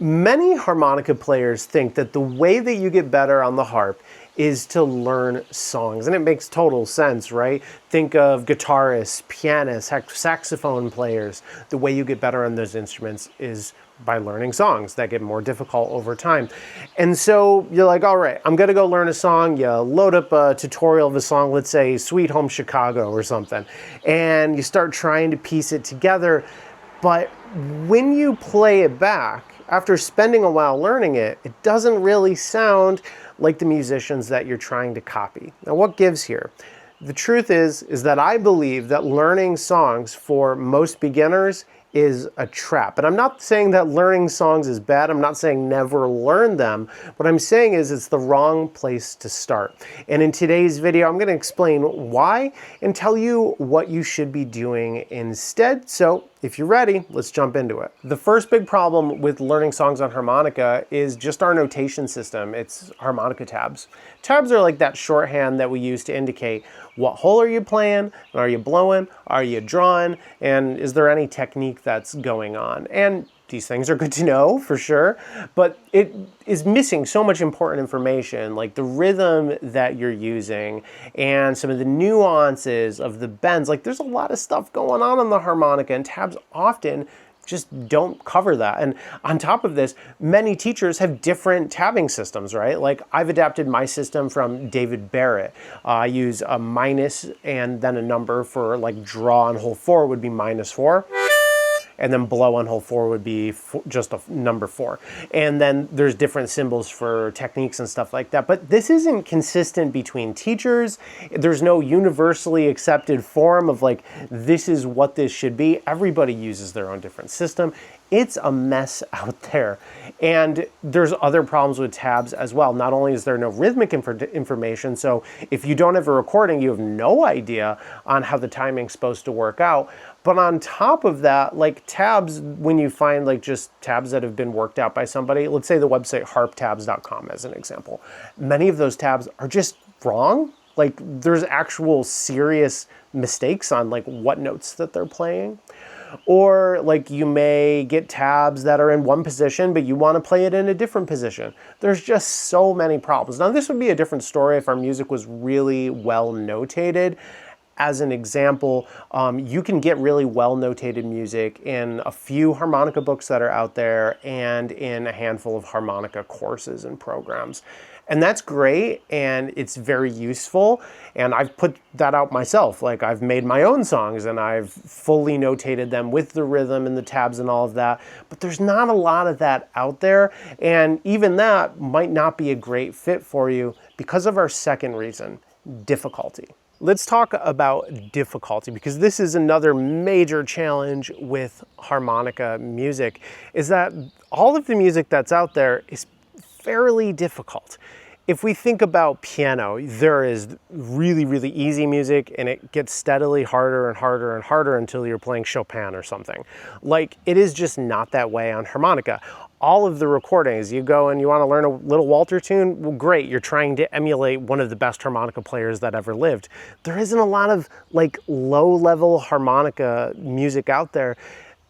Many harmonica players think that the way that you get better on the harp is to learn songs. And it makes total sense, right? Think of guitarists, pianists, saxophone players. The way you get better on those instruments is by learning songs that get more difficult over time. And so you're like, all right, I'm gonna go learn a song. You load up a tutorial of a song, let's say Sweet Home Chicago or something, and you start trying to piece it together. But when you play it back, after spending a while learning it, it doesn't really sound like the musicians that you're trying to copy. Now, what gives here? The truth is that I believe that learning songs for most beginners is a trap. And I'm not saying that learning songs is bad. I'm not saying never learn them. What I'm saying is it's the wrong place to start. And in today's video, I'm going to explain why and tell you what you should be doing instead. So if you're ready, let's jump into it. The first big problem with learning songs on harmonica is just our notation system. It's harmonica tabs. Tabs are like that shorthand that we use to indicate what hole are you playing, are you blowing, are you drawing, and is there any technique that's going on? And these things are good to know for sure, but it is missing so much important information, like the rhythm that you're using and some of the nuances of the bends. Like there's a lot of stuff going on the harmonica, and tabs often just don't cover that. And on top of this, many teachers have different tabbing systems, right? Like I've adapted my system from David Barrett. I use a minus and then a number for like draw on hole 4 would be -4. And then blow on hole 4 would be just a number 4. And then there's different symbols for techniques and stuff like that. But this isn't consistent between teachers. There's no universally accepted form of like, this is what this should be. Everybody uses their own different system. It's a mess out there. And there's other problems with tabs as well. Not only is there no rhythmic information, so if you don't have a recording, you have no idea on how the timing's supposed to work out. But on top of that, like tabs, when you find like just tabs that have been worked out by somebody, let's say the website harptabs.com as an example, many of those tabs are just wrong. Like there's actual serious mistakes on like what notes that they're playing. Or like you may get tabs that are in one position, but you want to play it in a different position. There's just so many problems. Now this would be a different story if our music was really well notated. As an example, you can get really well notated music in a few harmonica books that are out there and in a handful of harmonica courses and programs. And that's great, and it's very useful, and I've put that out myself. Like I've made my own songs and I've fully notated them with the rhythm and the tabs and all of that, but there's not a lot of that out there, and even that might not be a great fit for you because of our second reason, difficulty. Let's talk about difficulty, because this is another major challenge with harmonica music, is that all of the music that's out there is fairly difficult. If we think about piano, there is really, really easy music and it gets steadily harder and harder and harder until you're playing Chopin or something. Like it is just not that way on harmonica. All of the recordings, you go and you want to learn a little Walter tune, well, great, you're trying to emulate one of the best harmonica players that ever lived. There isn't a lot of like low-level harmonica music out there.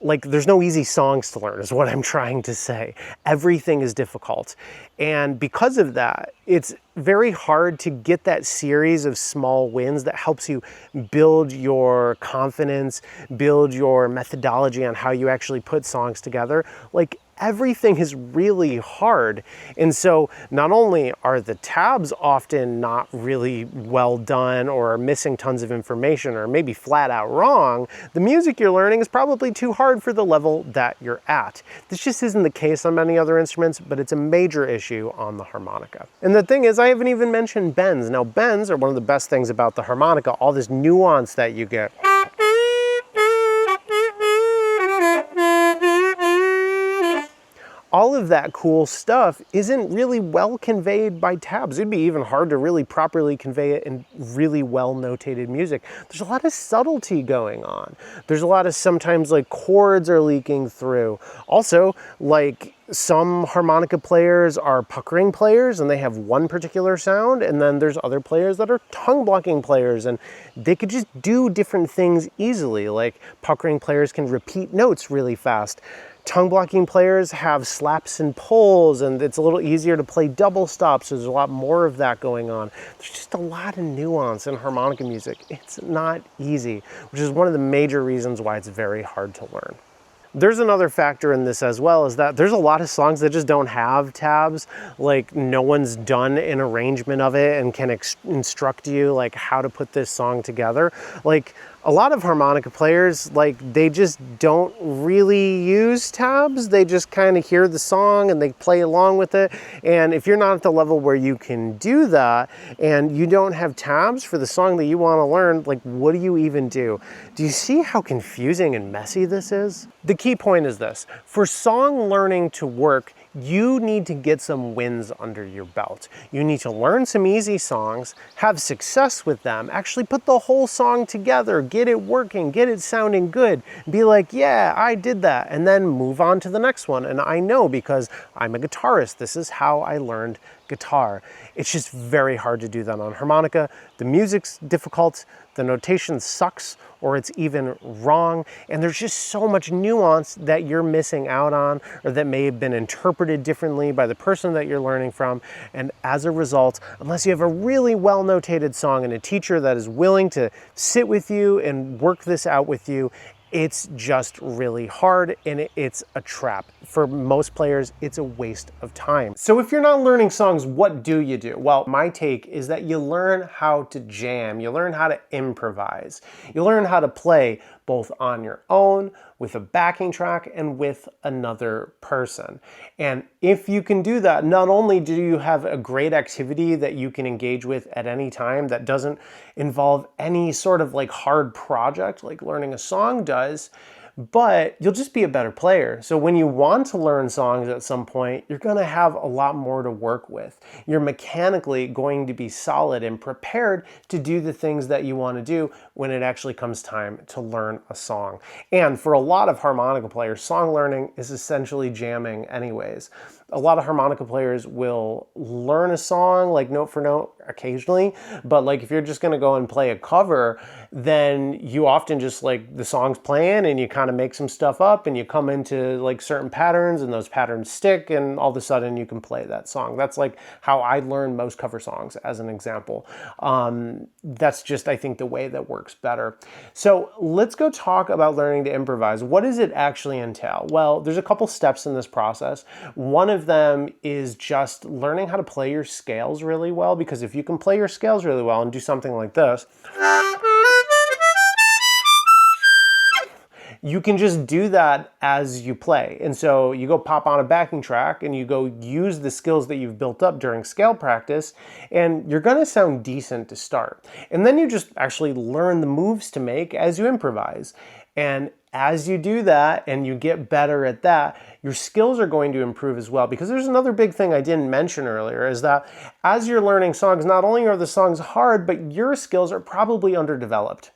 Like there's no easy songs to learn is what I'm trying to say. Everything is difficult. And because of that, it's very hard to get that series of small wins that helps you build your confidence, build your methodology on how you actually put songs together. Like everything is really hard. And so not only are the tabs often not really well done or are missing tons of information or maybe flat out wrong, the music you're learning is probably too hard for the level that you're at. This just isn't the case on many other instruments, but it's a major issue on the harmonica. And the thing is, I haven't even mentioned bends. Now, bends are one of the best things about the harmonica, all this nuance that you get. All of that cool stuff isn't really well conveyed by tabs. It'd be even hard to really properly convey it in really well notated music. There's a lot of subtlety going on. There's a lot of sometimes like chords are leaking through. Also, like some harmonica players are puckering players and they have one particular sound, and then there's other players that are tongue blocking players and they could just do different things easily. Like puckering players can repeat notes really fast. Tongue blocking players have slaps and pulls, and it's a little easier to play double stops. So there's a lot more of that going on. There's just a lot of nuance in harmonica music. It's not easy, which is one of the major reasons why it's very hard to learn. There's another factor in this as well, is that there's a lot of songs that just don't have tabs. Like, no one's done an arrangement of it and can instruct you like how to put this song together. Like, a lot of harmonica players, like, they just don't really use tabs. They just kind of hear the song and they play along with it. And if you're not at the level where you can do that and you don't have tabs for the song that you want to learn, like, what do you even do? Do you see how confusing and messy this is? The key point is this: for song learning to work, you need to get some wins under your belt. You need to learn some easy songs, have success with them, actually put the whole song together, get it working, get it sounding good, be like, yeah, I did that, and then move on to the next one. And I know, because I'm a guitarist, this is how I learned guitar. It's just very hard to do that on harmonica. The music's difficult, the notation sucks, or it's even wrong, and there's just so much nuance that you're missing out on, or that may have been interpreted differently by the person that you're learning from. And as a result, unless you have a really well notated song and a teacher that is willing to sit with you and work this out with you, it's just really hard, and it's a trap. For most players, it's a waste of time. So if you're not learning songs, what do you do? Well, my take is that you learn how to jam, you learn how to improvise, you learn how to play both on your own, with a backing track, and with another person. And if you can do that, not only do you have a great activity that you can engage with at any time that doesn't involve any sort of like hard project like learning a song does, but you'll just be a better player. So when you want to learn songs at some point, you're gonna have a lot more to work with. You're mechanically going to be solid and prepared to do the things that you wanna do when it actually comes time to learn a song. And for a lot of harmonica players, song learning is essentially jamming anyways. A lot of harmonica players will learn a song like note for note occasionally, but like if you're just gonna go and play a cover, then you often just like the song's playing and you kind of make some stuff up and you come into like certain patterns and those patterns stick, and all of a sudden you can play that song. That's like how I learn most cover songs, as an example. That's just, I think, the way that works better. So let's go talk about learning to improvise. What does it actually entail? Well, there's a couple steps in this process. One of them is just learning how to play your scales really well, because if you can play your scales really well and do something like this, you can just do that as you play. And so you go pop on a backing track and you go use the skills that you've built up during scale practice, and you're gonna sound decent to start. And then you just actually learn the moves to make as you improvise. And as you do that and you get better at that, your skills are going to improve as well. Because there's another big thing I didn't mention earlier, is that as you're learning songs, not only are the songs hard, but your skills are probably underdeveloped.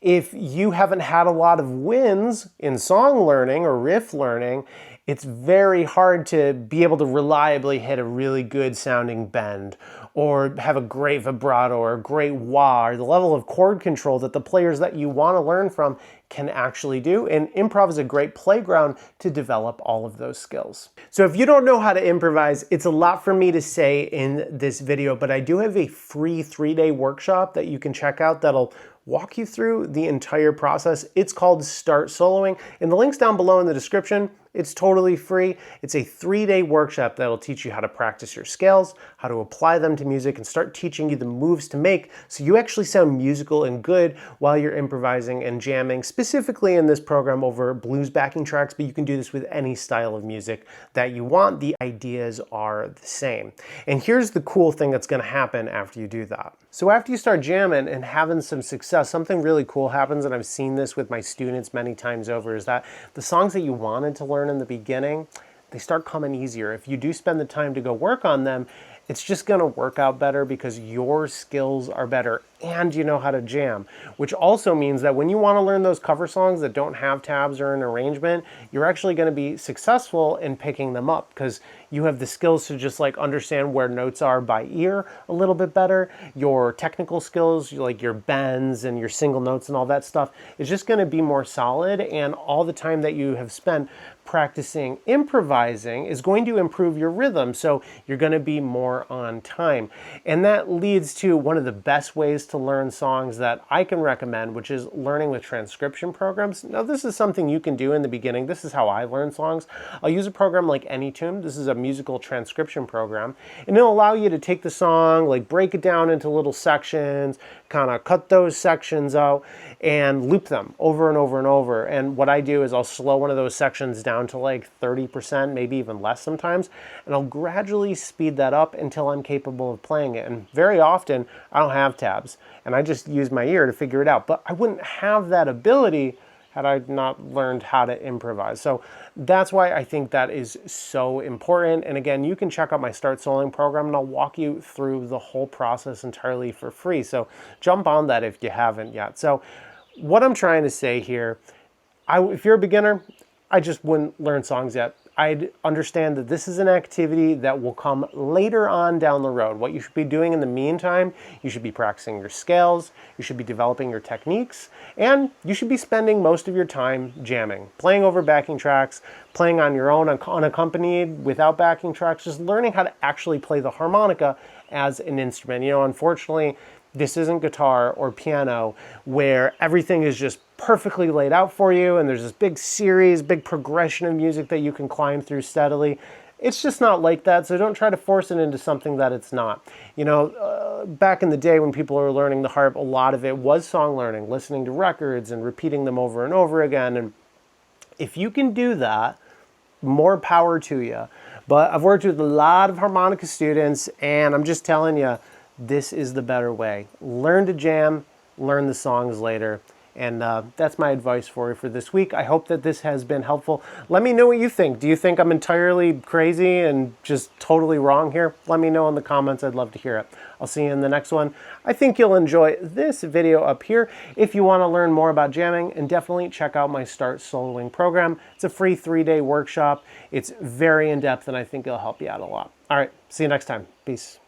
If you haven't had a lot of wins in song learning or riff learning, it's very hard to be able to reliably hit a really good sounding bend, or have a great vibrato or a great wah, or the level of chord control that the players that you want to learn from can actually do. And improv is a great playground to develop all of those skills. So if you don't know how to improvise, it's a lot for me to say in this video, but I do have a free 3-day workshop that you can check out that'll walk you through the entire process. It's called Start Soloing, and the link's down below in the description. It's totally free. It's a 3-day workshop that'll teach you how to practice your scales, how to apply them to music, and start teaching you the moves to make so you actually sound musical and good while you're improvising and jamming, specifically in this program over blues backing tracks, but you can do this with any style of music that you want. The ideas are the same. And here's the cool thing that's gonna happen after you do that. So after you start jamming and having some success, something really cool happens, and I've seen this with my students many times over, is that the songs that you wanted to learn in the beginning, they start coming easier. If you do spend the time to go work on them, it's just gonna work out better because your skills are better and you know how to jam, which also means that when you want to learn those cover songs that don't have tabs or an arrangement, you're actually going to be successful in picking them up because you have the skills to just like understand where notes are by ear a little bit better. Your technical skills, like your bends and your single notes and all that stuff, is just going to be more solid, and all the time that you have spent practicing improvising is going to improve your rhythm, so you're going to be more on time. And that leads to one of the best ways to learn songs that I can recommend, which is learning with transcription programs. Now, this is something you can do in the beginning. This is how I learn songs. I'll use a program like AnyTune. This is a musical transcription program, and it'll allow you to take the song, like break it down into little sections, kind of cut those sections out and loop them over and over and over. And what I do is I'll slow one of those sections down to like 30%, maybe even less sometimes, and I'll gradually speed that up until I'm capable of playing it. And very often I don't have tabs and I just use my ear to figure it out, but I wouldn't have that ability had I not learned how to improvise. So that's why I think that is so important. And again, you can check out my Start Soloing program and I'll walk you through the whole process entirely for free. So jump on that if you haven't yet. So what I'm trying to say here, if you're a beginner, I just wouldn't learn songs yet. I'd understand that this is an activity that will come later on down the road. What you should be doing in the meantime, you should be practicing your scales, you should be developing your techniques, and you should be spending most of your time jamming, playing over backing tracks, playing on your own unaccompanied without backing tracks, just learning how to actually play the harmonica as an instrument. You know, unfortunately, this isn't guitar or piano where everything is just perfectly laid out for you and there's this big series, big progression of music that you can climb through steadily. It's just not like that, so don't try to force it into something that it's not. You know, back in the day when people were learning the harp, a lot of it was song learning, listening to records and repeating them over and over again. And if you can do that, more power to you. But I've worked with a lot of harmonica students and I'm just telling you, this is the better way. Learn to jam, learn the songs later. And that's my advice for you for this week. I hope that this has been helpful. Let me know what you think. Do you think I'm entirely crazy and just totally wrong here? Let me know in the comments. I'd love to hear it. I'll see you in the next one. I think you'll enjoy this video up here. If you want to learn more about jamming, and definitely check out my Start Soloing program. It's a free 3-day workshop. It's very in-depth and I think it'll help you out a lot. All right, see you next time. Peace.